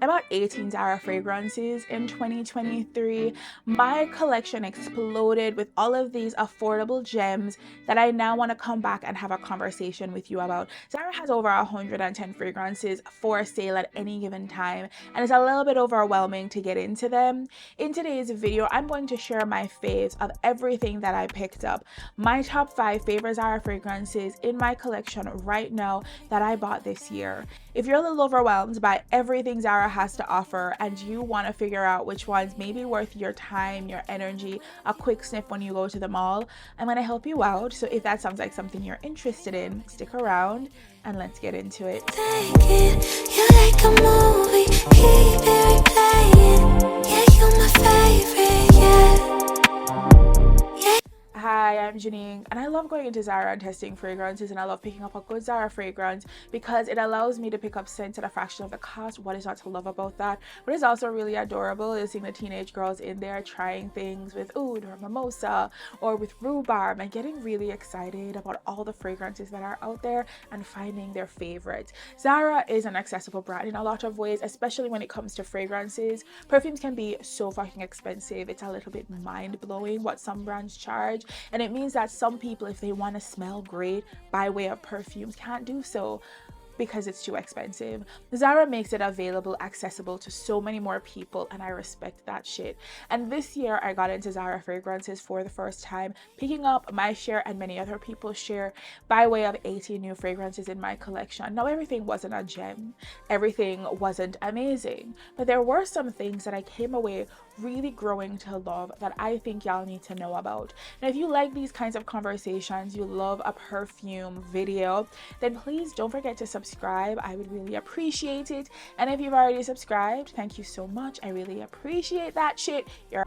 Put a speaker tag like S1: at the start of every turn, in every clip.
S1: I bought 18 Zara fragrances in 2023. My collection exploded with all of these affordable gems that I now want to come back and have a conversation with you about. Zara has over 110 fragrances for sale at any given time, and it's a little bit overwhelming to get into them. In today's video, I'm going to share my faves of everything that I picked up, my top 5 favorite Zara fragrances in my collection right now that I bought this year. If you're a little overwhelmed by everything Zara has to offer and you want to figure out which ones may be worth your time, your energy, a quick sniff when you go to the mall, I'm going to help you out. So if that sounds like something you're interested in, stick around and let's get into it.
S2: Take it, you're like a movie, keep it replaying. Yeah, you're my favorite, yeah.
S1: Hi, I'm Jeanique, and I love going into Zara and testing fragrances, and I love picking up a good Zara fragrance because it allows me to pick up scents at a fraction of the cost. What is not to love about that? What is also really adorable is seeing the teenage girls in there trying things with oud or mimosa or with rhubarb and getting really excited about all the fragrances that are out there and finding their favorites. Zara is an accessible brand in a lot of ways, especially when it comes to fragrances. Perfumes can be so fucking expensive. It's a little bit mind-blowing what some brands charge. And it means that some people, if they want to smell great by way of perfumes, can't do so because it's too expensive. Zara makes it available, accessible to so many more people, and I respect that shit. And this year I got into Zara fragrances for the first time, picking up my share and many other people's share by way of 18 new fragrances in my collection. Now, everything wasn't a gem, everything wasn't amazing, but there were some things that I came away really growing to love that I think y'all need to know about. Now, if you like these kinds of conversations, you love a perfume video, then please don't forget to subscribe. I would really appreciate it. And if you've already subscribed, thank you so much. I really appreciate that shit.
S2: And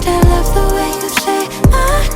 S2: I love the way you say my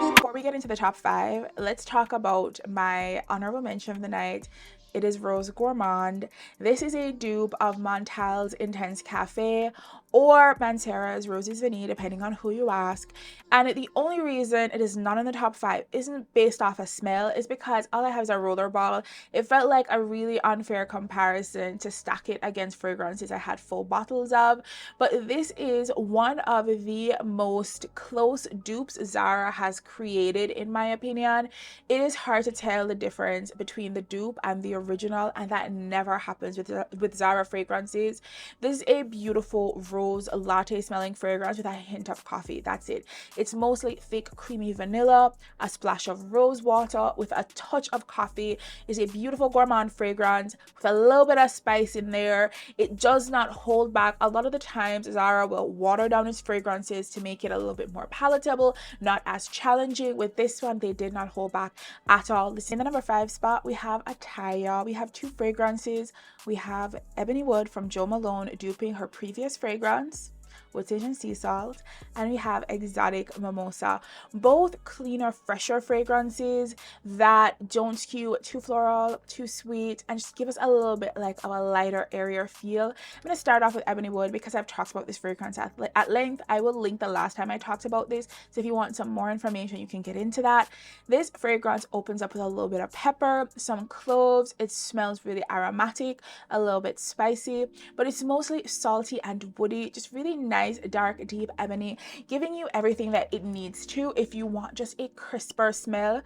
S2: name,
S1: Before we get into the top 5, let's talk about my honorable mention of the night. It is Rose Gourmand. This is a dupe of Montal's Intense Cafe or Mancera's Roses Vanille, depending on who you ask. And the only reason it is not in the top 5 isn't based off a smell, is because all I have is a roller bottle. It felt like a really unfair comparison to stack it against fragrances I had full bottles of. But this is one of the most close dupes Zara has created, in my opinion. It is hard to tell the difference between the dupe and the original, and that never happens with Zara fragrances. This is a beautiful rose latte smelling fragrance with a hint of coffee. That's it. It's mostly thick creamy vanilla, a splash of rose water with a touch of coffee. It's a beautiful gourmand fragrance with a little bit of spice in there. It does not hold back. A lot of the times Zara will water down its fragrances to make it a little bit more palatable, not as challenging. With this one, they did not hold back at all. In the number 5 spot, we have Ataya. We have 2 fragrances. We have Ebony Wood from Jo Malone duping her previous fragrance with sage and sea salt, and we have Exotic Mimosa, both cleaner, fresher fragrances that don't skew too floral, too sweet, and just give us a little bit like of a lighter, airier feel. I'm going to start off with Ebony Wood because I've talked about this fragrance at length. I will link the last time I talked about this, so if you want some more information, you can get into that. This fragrance opens up with a little bit of pepper, some cloves. It smells really aromatic, a little bit spicy, but it's mostly salty and woody, just really nice, dark, deep ebony, giving you everything that it needs to if you want just a crisper smell.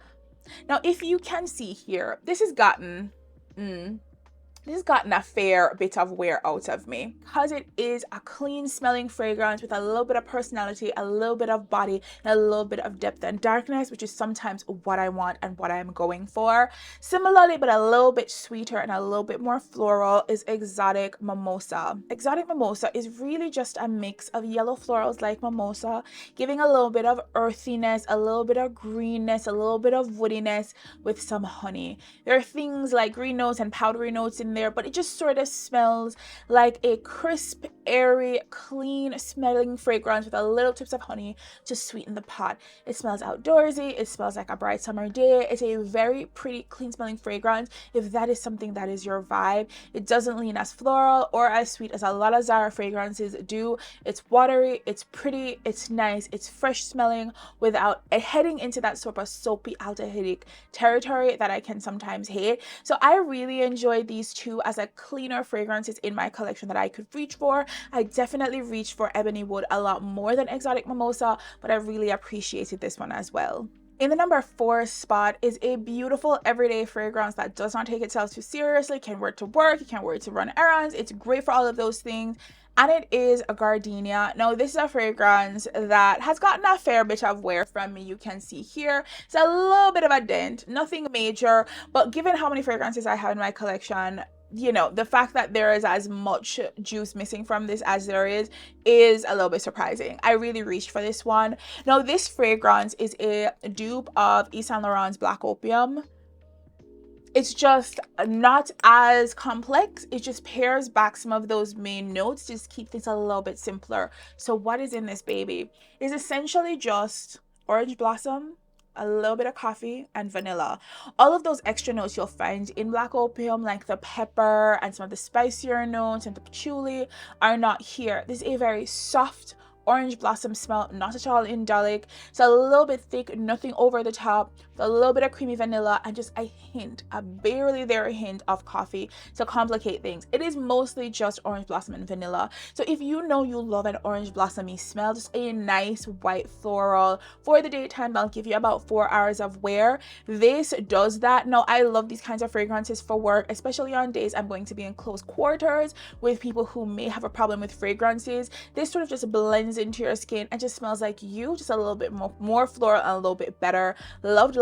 S1: Now, if you can see here, this has gotten a fair bit of wear out of me because it is a clean smelling fragrance with a little bit of personality, a little bit of body, and a little bit of depth and darkness, which is sometimes what I want and what I'm going for. Similarly, but a little bit sweeter and a little bit more floral, is Exotic Mimosa. Exotic Mimosa is really just a mix of yellow florals like mimosa, giving a little bit of earthiness, a little bit of greenness, a little bit of woodiness with some honey. There are things like green notes and powdery notes in there, but it just sort of smells like a crisp, airy, clean smelling fragrance with a little tips of honey to sweeten the pot. It smells outdoorsy. It smells like a bright summer day. It's a very pretty, clean smelling fragrance. If that is something that is your vibe, it doesn't lean as floral or as sweet as a lot of Zara fragrances do. It's watery, it's pretty, it's nice, it's fresh smelling without heading into that sort of soapy aldehydic territory that I can sometimes hate. So I really enjoyed these two as a cleaner fragrances in my collection that I could reach for. I definitely reached for Ebony Wood a lot more than Exotic Mimosa, but I really appreciated this one as well. In the number 4 spot is a beautiful everyday fragrance that does not take itself too seriously, can wear to work, you can wear it to run errands, it's great for all of those things, and it is a Gardenia. Now, this is a fragrance that has gotten a fair bit of wear from me. You can see here, it's a little bit of a dent, nothing major, but given how many fragrances I have in my collection, you know, the fact that there is as much juice missing from this as there is a little bit surprising. I really reached for this one. Now, this fragrance is a dupe of Yves Saint Laurent's Black Opium. It's just not as complex. It just pairs back some of those main notes, just keep things a little bit simpler. So what is in this baby is essentially just orange blossom, a little bit of coffee, and vanilla. All of those extra notes you'll find in Black Opium, like the pepper and some of the spicier notes and the patchouli, are not here. This is a very soft orange blossom smell, not at all indolic. It's a little bit thick, nothing over the top, a little bit of creamy vanilla, and just a hint, a barely there hint of coffee to complicate things. It is mostly just orange blossom and vanilla. So if you know you love an orange blossomy smell, just a nice white floral for the daytime, that'll give you about 4 hours of wear. This does that. Now, I love these kinds of fragrances for work, especially on days I'm going to be in close quarters with people who may have a problem with fragrances. This sort of just blends into your skin and just smells like you, just a little bit more floral and a little bit better.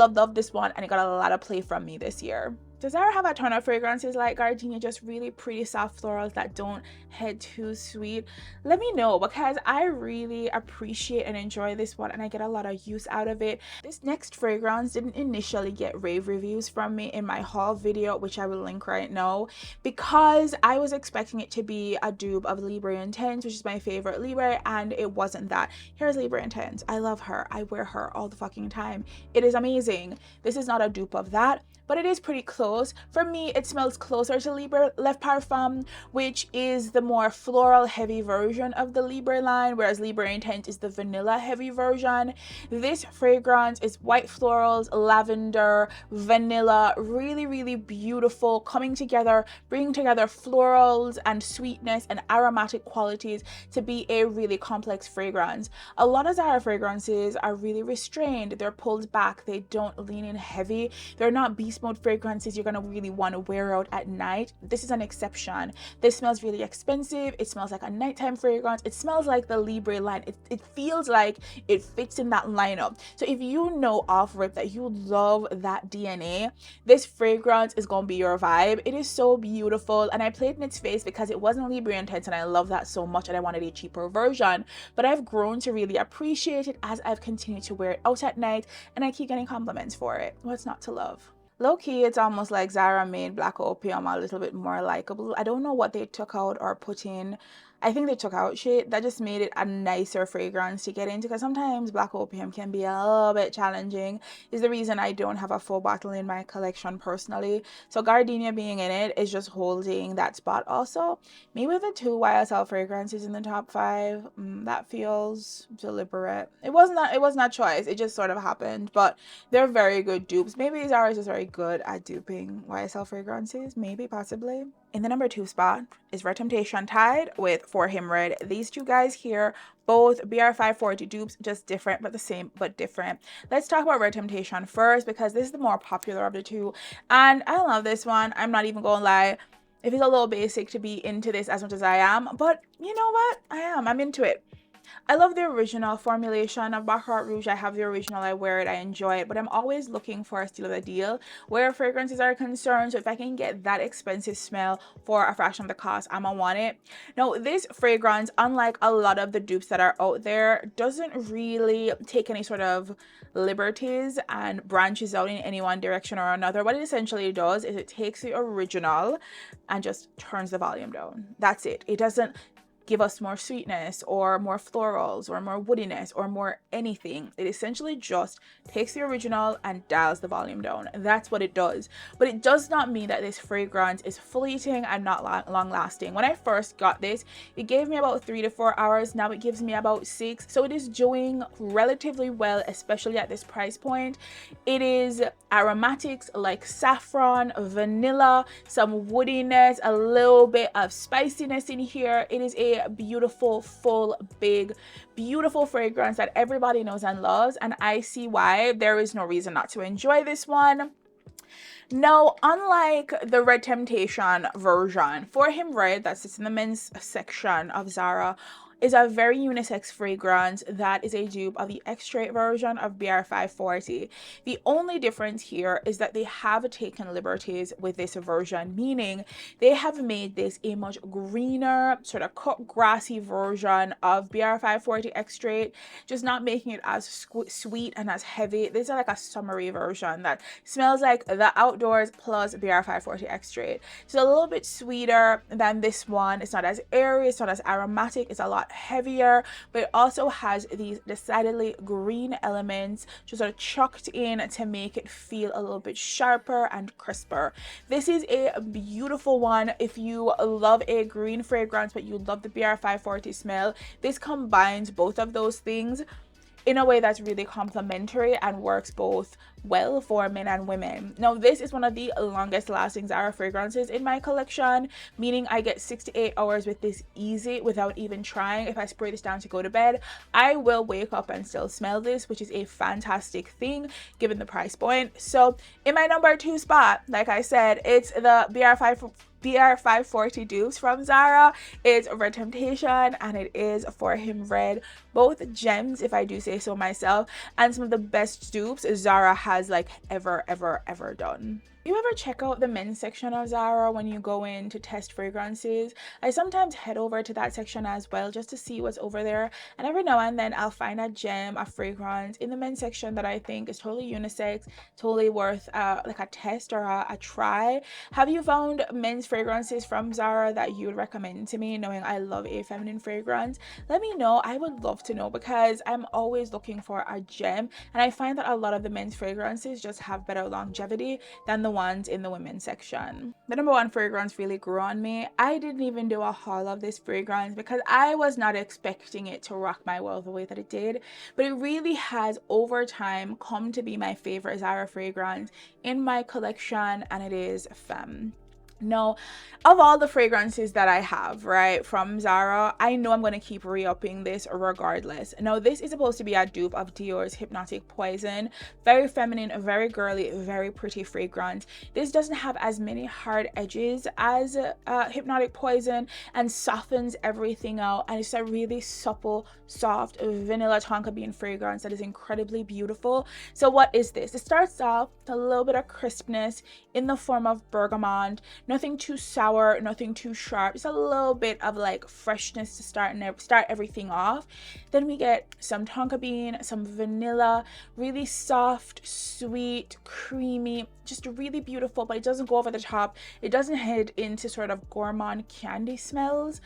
S1: Loved this one, and it got a lot of play from me this year. Does Zara have a ton of fragrances like Gardenia, just really pretty soft florals that don't head too sweet? Let me know, because I really appreciate and enjoy this one and I get a lot of use out of it. This next fragrance didn't initially get rave reviews from me in my haul video, which I will link right now, because I was expecting it to be a dupe of Libre Intense, which is my favorite Libre, and it wasn't that. Here's Libre Intense. I love her. I wear her all the fucking time. It is amazing. This is not a dupe of that, but it is pretty close. For me, it smells closer to Libre Parfum, which is the more floral heavy version of the Libre line, whereas Libre Intense is the vanilla heavy version. This fragrance is white florals, lavender, vanilla, really beautiful, coming together, bringing together florals and sweetness and aromatic qualities to be a really complex fragrance. A lot of Zara fragrances are really restrained. They're pulled back. They don't lean in heavy. They're not beast mode fragrances you're gonna really want to wear out at night. This is an exception. This smells really expensive. It smells like a nighttime fragrance. It smells like the Libre line. It feels like it fits in that lineup. So if you know off rip that you love that DNA, this fragrance is gonna be your vibe. It is so beautiful, and I played in its face because it wasn't Libre Intense and I love that so much and I wanted a cheaper version, but I've grown to really appreciate it as I've continued to wear it out at night, and I keep getting compliments for it. What's not to love? Low-key, it's almost like Zara made Black Opium a little bit more likable. I don't know what they took out or put in. I think they took out shit that just made it a nicer fragrance to get into, because sometimes Black Opium can be a little bit challenging. Is the reason I don't have a full bottle in my collection personally. So Gardenia being in it is just holding that spot also. Maybe the 2 YSL fragrances in the top 5, that feels deliberate. It wasn't a choice, it just sort of happened, but they're very good dupes. Maybe Zara is just very good at duping YSL fragrances, maybe, possibly. In the number 2 spot is Red Temptation Tide with For Him Red. These two guys here, both BR540 dupes, just different but the same but different. Let's talk about Red Temptation first, because this is the more popular of the two, and I love this one. I'm not even gonna lie. It feels a little basic to be into this as much as I am, but you know what? I'm into it. I love the original formulation of Baccarat Rouge. I have the original, I wear it, I enjoy it, but I'm always looking for a steal of the deal where fragrances are concerned. So if I can get that expensive smell for a fraction of the cost, I'm gonna want it. Now, this fragrance, unlike a lot of the dupes that are out there, doesn't really take any sort of liberties and branches out in any one direction or another. What it essentially does is it takes the original and just turns the volume down. That's it. It doesn't give us more sweetness or more florals or more woodiness or more anything. It essentially just takes the original and dials the volume down. That's what it does. But it does not mean that this fragrance is fleeting and not long lasting. When I first got this, it gave me about 3 to 4 hours. Now it gives me about 6. So it is doing relatively well, especially at this price point. It is aromatics like saffron, vanilla, some woodiness, a little bit of spiciness in here. It is a beautiful, full, big, beautiful fragrance that everybody knows and loves, and I see why there is no reason not to enjoy this one. Now, unlike the Red Temptation version, For Him Red that sits in the men's section of Zara is a very unisex fragrance that is a dupe of the X-Straight version of BR540. The only difference here is that they have taken liberties with this version, meaning they have made this a much greener, sort of cut grassy version of BR540 X-Straight, just not making it as sweet and as heavy. This is like a summery version that smells like the outdoors plus BR540 X-Straight. It's a little bit sweeter than this one. It's not as airy, it's not as aromatic, it's a lot heavier, but it also has these decidedly green elements just sort of chucked in to make it feel a little bit sharper and crisper. This is a beautiful one. If you love a green fragrance but you love the BR540 smell, this combines both of those things in a way that's really complementary and works both well for men and women. Now, this is one of the longest lasting Zara fragrances in my collection, meaning I get 6 to 8 hours with this easy without even trying. If I spray this down to go to bed, I will wake up and still smell this, which is a fantastic thing given the price point. So in my number 2 spot, like I said, it's the BR540 dupes from Zara. It's Red Temptation and it is For Him Red. Both gems, if I do say so myself, and some of the best dupes Zara has like ever done. You ever check out the men's section of Zara when you go in to test fragrances? I sometimes head over to that section as well just to see what's over there, and every now and then I'll find a gem, a fragrance in the men's section that I think is totally unisex, totally worth like a test or a try. Have you found men's fragrances from Zara that you would recommend to me, knowing I love a feminine fragrance? Let me know. I would love to know because I'm always looking for a gem, and I find that a lot of the men's fragrances just have better longevity than the ones in the women's section. The number 1 fragrance really grew on me. I didn't even do a haul of this fragrance because I was not expecting it to rock my world the way that it did, but it really has over time come to be my favorite Zara fragrance in my collection, and it is Femme. Now, of all the fragrances that I have, right, from Zara, I know I'm going to keep re-upping this regardless. Now, this is supposed to be a dupe of Dior's Hypnotic Poison. Very feminine, very girly, very pretty fragrance. This doesn't have as many hard edges as Hypnotic Poison and softens everything out. And it's a really supple, soft, vanilla tonka bean fragrance that is incredibly beautiful. So what is this? It starts off with a little bit of crispness in the form of bergamot. Nothing too sour, nothing too sharp. Just a little bit of like freshness to start everything off. Then we get some tonka bean, some vanilla, really soft, sweet, creamy, just really beautiful, but it doesn't go over the top. It doesn't head into sort of gourmand candy smells.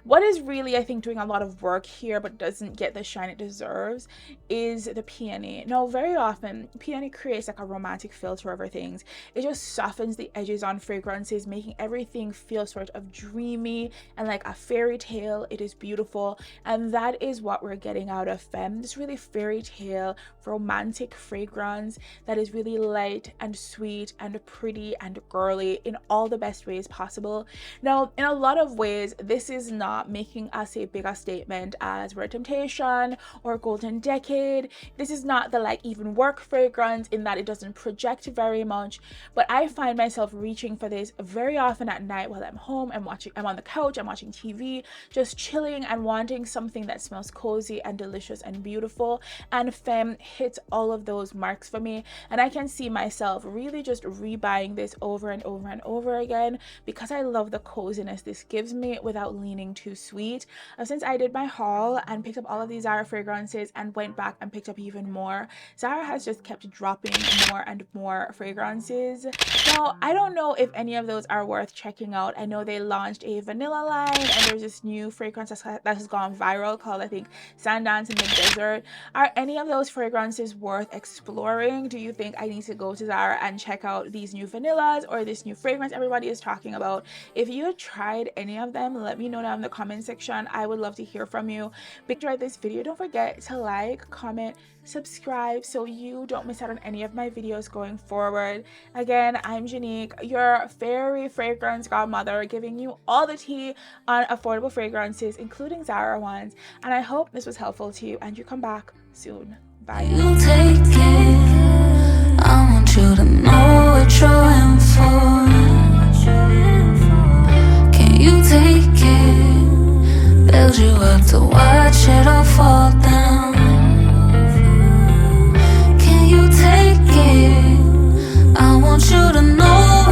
S1: What is really, I think, doing a lot of work here but doesn't get the shine it deserves is the peony. Now, very often, peony creates like a romantic filter over things. It just softens the edges on fragrances, making everything feel sort of dreamy and like a fairy tale. It is beautiful, and that is what we're getting out of Femme. This really fairy tale, romantic fragrance that is really light and sweet and pretty and girly in all the best ways possible. Now, in a lot of ways, this is not not making us a bigger statement as Rare Temptation or Golden Decade. This is not the like even work fragrance in that it doesn't project very much, but I find myself reaching for this very often at night while I'm home. I'm on the couch, I'm watching TV, just chilling and wanting something that smells cozy and delicious and beautiful. And Femme hits all of those marks for me, and I can see myself really just rebuying this over and over and over again because I love the coziness this gives me without leaning too sweet. Since I did my haul and picked up all of these Zara fragrances and went back and picked up even more, Zara has just kept dropping more and more fragrances. Now, I don't know if any of those are worth checking out. I know they launched a vanilla line, and there's this new fragrance that has gone viral called, I think, Sundance in the Desert. Are any of those fragrances worth exploring? Do you think I need to go to Zara and check out these new vanillas or this new fragrance everybody is talking about? If you tried any of them, let me know down in the comment section. I would love to hear from you. If you enjoyed this video, don't forget to like, comment, subscribe so you don't miss out on any of my videos going forward. Again, I'm Jeanique, your fairy fragrance godmother, giving you all the tea on affordable fragrances, including Zara ones, and I hope this was helpful to you and you come back soon. Bye.